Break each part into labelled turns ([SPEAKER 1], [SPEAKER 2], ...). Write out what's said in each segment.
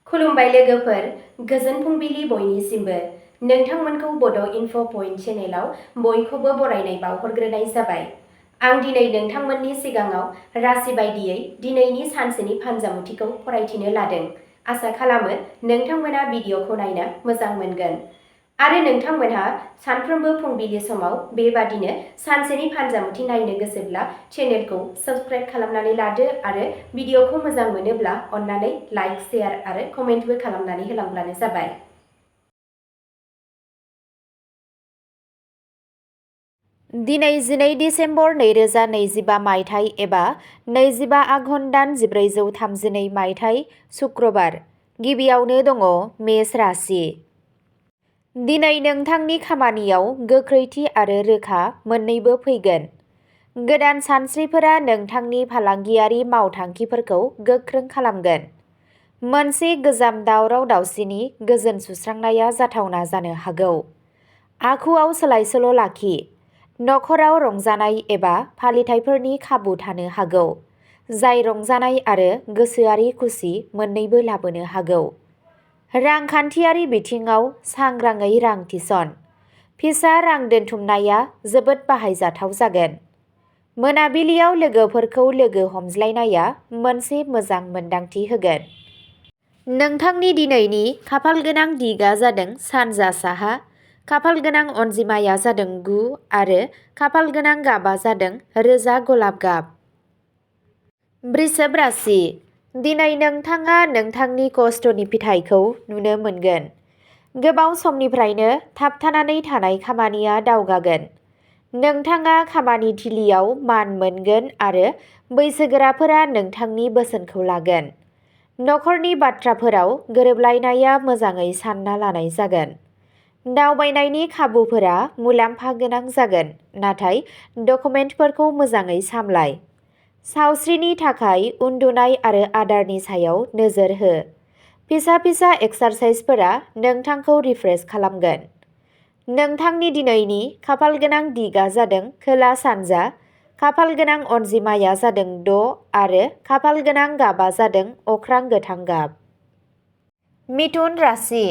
[SPEAKER 1] खुलुमबाय लोगोफोर, गोजोन फुंबिलि बयनिसिमबो। नोंथांमोनखौ बड' इनफ' पइन्ट चेनेलाव बयखौबो बरायनाय बावहरग्रोनाय जाबाय। आं दिनै नोंथांमोननि सिगाङाव राशि बायदियै दिनैनि सानसेनि फानजामुथिखौ फरायथिनो लादों। आसा खालामो नोंथांमोना भिडिअखौ नायनो मोजां मोनगोन। आरो नोंथांमोनहा सानफ्रोमबो फुंबिलि समाव बेबादिनो सानसेनि फानजामुथि नायनो गोसोब्ला चेनेलखौ साबस्क्राइब खालामनानै लादो आरो भिडिअखौ मोजां मोनोब्ला अन्नानै लाइक, शेयार आरो कमेन्टबो खालामनानै होलांब्लानो जाबाय। दिनै 12 डिसेम्बर 2025 मायथाइ एबा 25 आघन दान 1432 मायथाइ शुक्रबार। गिबियावनो दङ मेष राशि। दिनै नोंथांनि खामानियाव गोख्रैथि आरो रोखा मोन्नैबो फैगोन। गोदान सानस्रिफोरा नोंथांनि फालांगियारि मावथांखिफोरखौ गोख्रों खालामगोन। मोनसे गोजाम दावराव-दावसिनि गोजोन सुस्रांनाया जाथावना जानो हागौ। आखुआव सोलाय-सोल' लाखि। नखराव रंजानाय एबा फालिथायफोरनि खाबु थानो हागौ, जाय रंजानाय आरो गोसोआरि खुसि मोन्नैबो लाबोनो हागौ। रांखान्थियारि बिथिङाव सांग्राङै रां थिसन। फिसा रां दोनथुमनाया जोबोद बाहायजाथाव जागोन। मोनाबिलियाव लोगोफोरखौ लोगो हमज्लायनाया मोनसे मोजां मोन्दांथि होगोन। नोंथांनि दिनैनि खाफालगोनां दिगआ जादों सानजा साहा, खाफालगोनां अनजिमाया जादों 9 आरो खाफालगोनां गाबआ जादों रोजा गलाब गाब। वृषभ राशि। दिनै नोंथाङा नोंथांनि खस्थ'नि फिथाइखौ नुनो मोनगोन। गोबाव समनिफ्रायनो थाबथानानै थानाय खामानिया दावगागोन। नोंथाङा खामानि थिलियाव मान मोनगोन आरो बैसोगोराफोरा नोंथांनि बोसोनखौ लागोन। नखरनि बाथ्राफोराव गोरोबलायनाया मोजाङै सानना लानाय जागोन। दावबायनायनि खाबुफोरा मुलाम्फा गोनां जागोन, नाथाय डकुमेन्टफोरखौ मोजाङै सामलाय। सावस्रिनि थाखाय उन्दुनाय आरो आदारनि सायाव नोजोर हो। फिसा-फिसा एक्सारसाइजफोरा नोंथांखौ रिफ्रेश खालामगोन। नोंथांनि दिनैनि खाफालगोनां दिगआ जादों खोला-सानजा, खाफालगोनां अनजिमाया जादों 6 आरो खाफालगोनां गाबआ जादों अख्रां गोथां गाब। मिथुन राशि।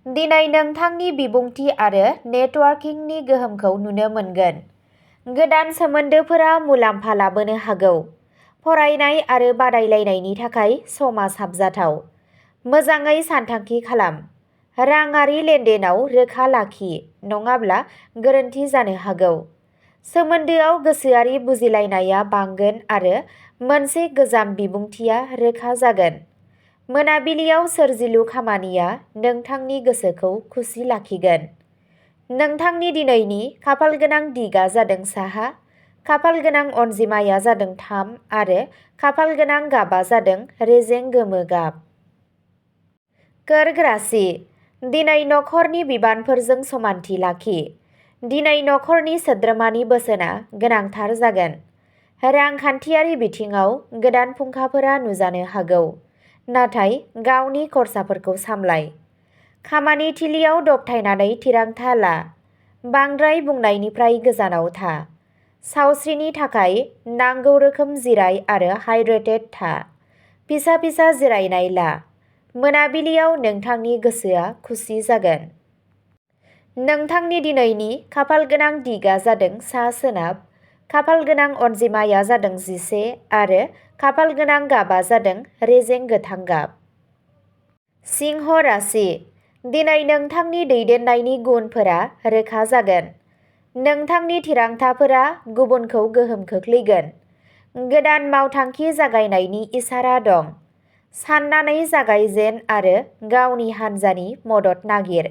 [SPEAKER 1] दिनै नोंथांनि बिबुंथि आरो नेटवार्किंनि गोहोमखौ नुनो मोनगोन। गोदान सोमोन्दोफोरा मुलाम्फा लाबोनो हागौ। फरायनाय आरो बादायलायनायनि थाखाय समा साबजाथाव। मोजाङै सानथांखि खालाम। राङारि लेनदेनाव रोखा लाखि, नङाब्ला गोरोन्थि जानो हागौ। सोमोन्दोआव गोसोआरि बुजिलायनाया बांगोन आरो मोनसे गोजाम बिबुंथिया रोखा जागोन। मोनाबिलियाव सोरजिलु खामानिया नोंथांनि गोसोखौ खुसि लाखिगोन। नोंथांनि दिनैनि खाफालगोनां दिगआ जादों साहा, खाफालगोनां अनजिमाया जादों 3 आरो खाफालगोनां गाबआ जादों रेजें गोमो गाब। कर्क राशि। दिनै नखरनि बिबानफोरजों समानथि लाखि। दिनै नखरनि सोद्रोमानि बोसोनआ गोनांथार जागोन। रांखान्थियारि बिथिङाव गोदान फुंखाफोरा नुजानो हागौ, नाथाय गावनि खरसाफोरखौ सामलाय। खामानि थिलियाव दबथायनानै थिरांथा ला। बांद्राय बुंनायनिफ्राय गोजानाव था। सावस्रिनि थाखाय नांगौ रोखोम जिराय आरो हाइड्रेटेड था। फिसा-फिसा जिरायनाय ला। मोनाबिलियाव नोंथांनि गोसोआ खुसि जागोन। नोंथांनि दिनैनि खाफालगोनां दिगआ जादों सा-सोनाब, खाफालगोनां अनजिमाया जादों 11 आरो खाफालगोनां गाबआ जादों रेजें गोथां गाब। सिंह राशि। दिनै नोंथांनि दैदेननायनि गुनफोरा रोखा जागोन। नोंथांनि थिरांथाफोरा गुबुनखौ गोहोम खोख्लैगोन। गोदान मावथांखि जागायनायनि इसारा दं। साननानै जागायजेन आरो गावनि हान्जानि मदद नागिर।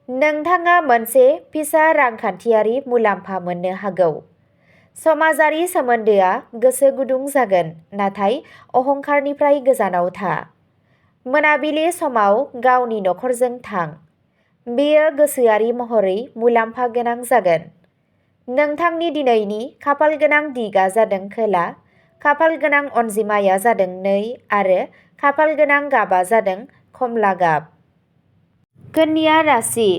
[SPEAKER 1] नोंथाङा मोनसे फिसा रांखान्थियारि मुलाम्फा मोननो हागौ। समाजारि सोमोन्दोआ गोसो गुदुं जागोन, नाथाय अहंकारनिफ्राय गोजानाव था। मोनाबिलि समाव गावनि नखरजों थां। बेयो गोसोआरि महरै मुलाम्फा गोनां जागोन। नोंथांनि दिनैनि खाफालगोनां दिगआ जादों खोला, खाफालगोनां अनजिमाया जादों 2 आरो खाफालगोनां गाबआ जादों खमला गाब। कन्या राशि।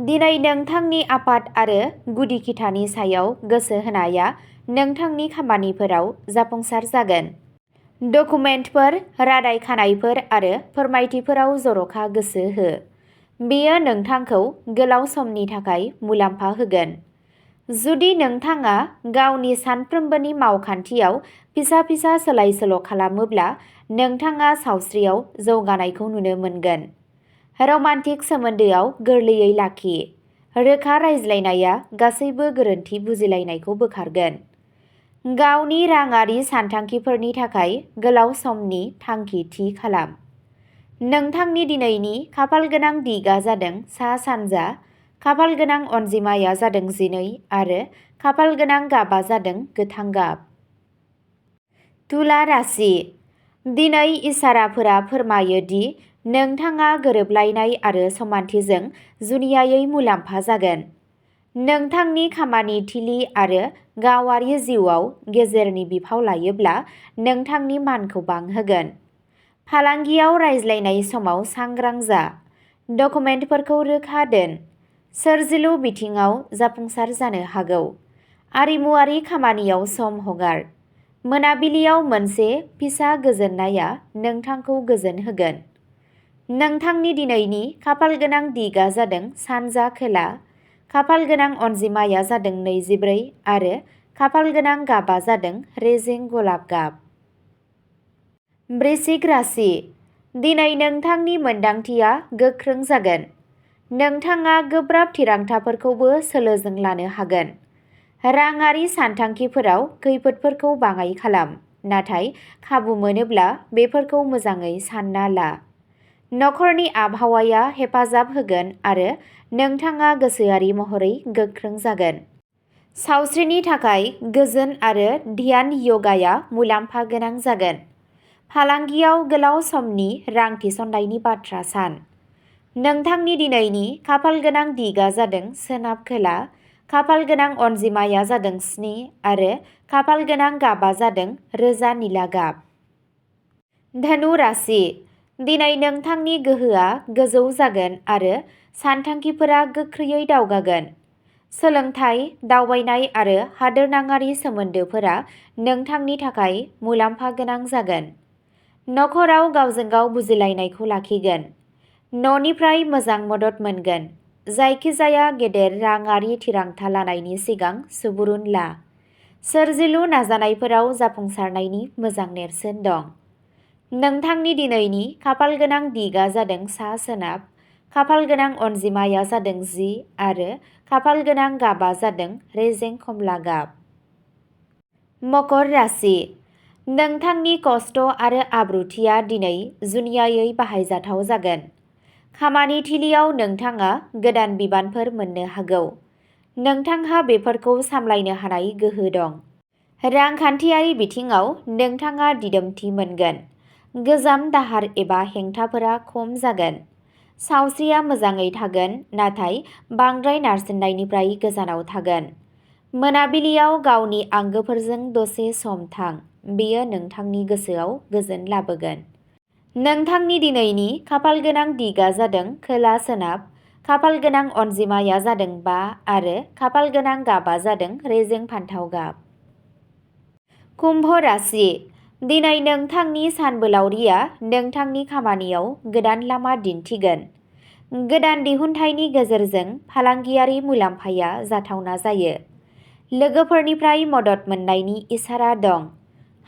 [SPEAKER 1] दिनै नोंथांनि आफाद आरो गुदि खिथानि सायाव गोसो होनाया नोंथांनि खामानिफोराव जाफुंसार जागोन। डकुमेन्टफोर, रादाय खानायफोर आरो फोरमायथिफोराव जर'खा गोसो हो। बेयो नोंथांखौ गोलाव समनि थाखाय मुलाम्फा होगोन। जुदि नोंथाङा गावनि सानफ्रोमबोनि मावखान्थियाव फिसा-फिसा सोलाय-सोल' खालामोब्ला नोंथाङा सावस्रियाव जौगानायखौ नुनो मोनगोन। रमान्टिक सोमोन्दोआव गोरलैयै लाखि। रोखा रायज्लायनाया गासैबो गोरोन्थि बुजिलायनायखौ बोखारगोन। गावनि राङारि सानथांखिफोरनि थाखाय गोलाव समनि थांखि थि खालाम। नोंथांनि दिनैनि खाफालगोनां दिगआ जादों सा-सानजा, खाफालगोनां अनजिमाया जादों 12 आरो खाफालगोनां गाबआ जादों गोथां गाब। तुला राशि। दिनै इसाराफोरा फोरमायो दि नोंथाङा गोरोबलायनाय आरो समानथिजों जुनियायै मुलाम्फा जागोन। नोंथांनि खामानि थिलि आरो गावारि जिउआव गेजेरनि बिफाव लायोब्ला नोंथांनि मानखौ बांहोगोन। फालांगियाव रायज्लायनाय समाव सांग्रां जा। डकुमेन्टफोरखौ रोखा दोन। सोरजिलु बिथिङाव जाफुंसार जानो हागौ। आरिमुआरि खामानियाव सम हगार। मोनाबिलियाव मोनसे फिसा गोजोननाया नोंथांखौ गोजोन होगोन। नोंथांनि दिनैनि खाफालगोनां दिगआ जादों सानजा खोला, खाफालगोनां अनजिमाया जादों 24 आरो खाफालगोनां गाबआ जादों रेजें गलाब गाब। वृश्चिक राशि। दिनै नोंथांनि मोनदांथिया गोख्रों जागोन। नोंथाङा गोब्राब थिरांथाफोरखौबो सोलोजों लानो हागोन। राङारि सानथांखिफोराव खैफोदफोरखौ बाङाइ खालाम, नाथाय खाबु मोनोब्ला बेफोरखौ मोजाङै सानना ला। नखरनि आबहावाया हेफाजाब होगोन आरो नोंथाङा गोसोआरि महरै गोख्रों जागोन। सावस्रिनि थाखाय गोजोन आरो ध्यान य'गाया मुलाम्फा गोनां जागोन। फालांगियाव गोलाव समनि रां थिसननायनि बाथ्रा सान। नोंथांनि दिनैनि खाफालगोनां दिगआ जादों सोनाब खोला, खाफालगोनां अनजिमाया जादों 7 आरो खाफालगोनां गाबआ जादों रोजा निला गाब। धनु राशि। दिनै नोंथांनि गोहोआ गोजौ जागोन आरो सानथांखिफोरा गोख्रैयै दावगागोन। सोलोंथाइ, दावबायनाय आरो हादोरनाङारि सोमोन्दोफोरा नोंथांनि थाखाय मुलाम्फा गोनां जागोन। नखराव गावजों गाव बुजिलायनायखौ लाखिगोन। न'निफ्राय मोजां मदद मोनगोन। जायखिजाया गेदेर राङारि थिरांथा लानायनि सिगां सुबुरुन ला। सोरजिलु नाजानायफोराव जाफुंसारनायनि मोजां नेरसोन दं। नोंथांनि दिनैनि खाफालगोनां दिगआ जादों सा-सोनाब, खाफालगोनां अनजिमाया जादों 10 आरो खाफालगोनां गाबआ जादों रेजें खमला गाब। मकर राशि। नोंथांनि खस्थ' आरो आब्रुथिया दिनै जुनियायै बाहायजाथाव जागोन। खामानि थिलियाव नोंथाङा गोदान बिबानफोर मोननो हागौ। नोंथांहा बेफोरखौ सामलायनो हानाय गोहो दं। रांखान्थियारि बिथिङाव नोंथाङा दिदोमथि मोनगोन। गोजाम दाहार एबा हेंथाफोरा खम जागोन। सावस्रिया मोजाङै थागोन, नाथाय बांद्राय नारसिननायनिफ्राय गोजानाव थागोन। मोनाबिलियाव गावनि आंगोफोरजों दसे सम थां। बेयो नोंथांनि गोसोआव गोजोन लाबोगोन। नोंथांनि दिनैनि खाफालगोनां दिगआ जादों खोला-सोनाब, खाफालगोनां अनजिमाया जादों 5 आरो खाफालगोनां गाबआ जादों रेजें फान्थाव गाब। कुम्भ राशि। दिनै नोंथांनि सानबोलावरिया नोंथांनि खामानियाव गोदान लामा दिन्थिगोन। गोदान दिहुनथायनि गेजेरजों फालांगियारि मुलाम्फाया जाथावना जायो। लोगोफोरनिफ्राय मदद मोननायनि इसारा दं।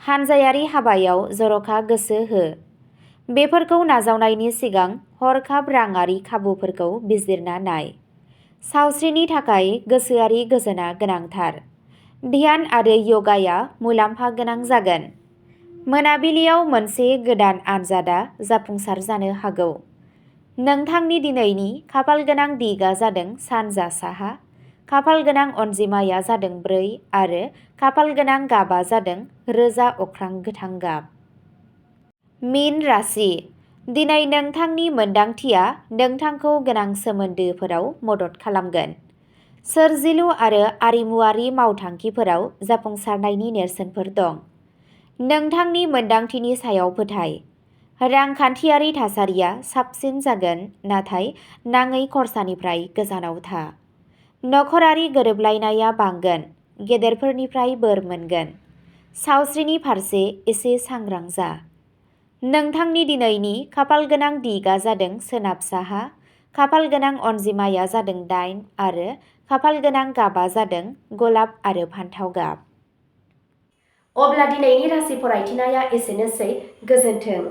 [SPEAKER 1] हानजायारि हाबायाव जर'खा गोसो हो। बेफोरखौ नाजावनायनि सिगां हरखाब राङारि खाबुफोरखौ बिजिरना नाय। सावस्रिनि थाखाय गोसोआरि गोजोनआ गोनांथार। ध्यान आरो य'गाया मुलाम्फा गोनां जागोन। मोनाबिलियाव मोनसे गोदान आनजादआ जाफुंसार जानो हागौ। नोंथांनि दिनैनि खाफालगोनां दिगआ जादों सानजा साहा, खाफालगोनां अनजिमाया जादों 4 आरो खाफालगोनां गाबआ जादों रोजा अख्रां गोथां गाब। मीन राशि। दिनै नोंथांनि मोनदांथिया नोंथांखौ गोनां सोमोन्दोफोराव मदद खालामगोन। सोरजिलु आरो आरिमुआरि मावथांखिफोराव जाफुंसारनायनि नेरसोनफोर दं। नोंथांनि मोनदांथिनि सायाव फोथाय। रांखान्थियारि थासारिया साबसिन जागोन, नाथाय नाङै खरसानिफ्राय गोजानाव था। नखरारि गोरोबलायनाया बांगोन। गेदेरफोरनिफ्राय बोर मोनगोन।
[SPEAKER 2] सावस्रिनि फारसे एसे सांग्रां जा। नोंथांनि दिनैनि खाफालगोनां दिगआ जादों सोनाब साहा, खाफालगोनां अनजिमाया जादों 8 आरो खाफालगोनां गाबा जादों गलाब आरो फान्थाव गाब।
[SPEAKER 1] अब्ला दिनैनि राशि फरायथिनाया एसेनोसै। गोजोन्थों।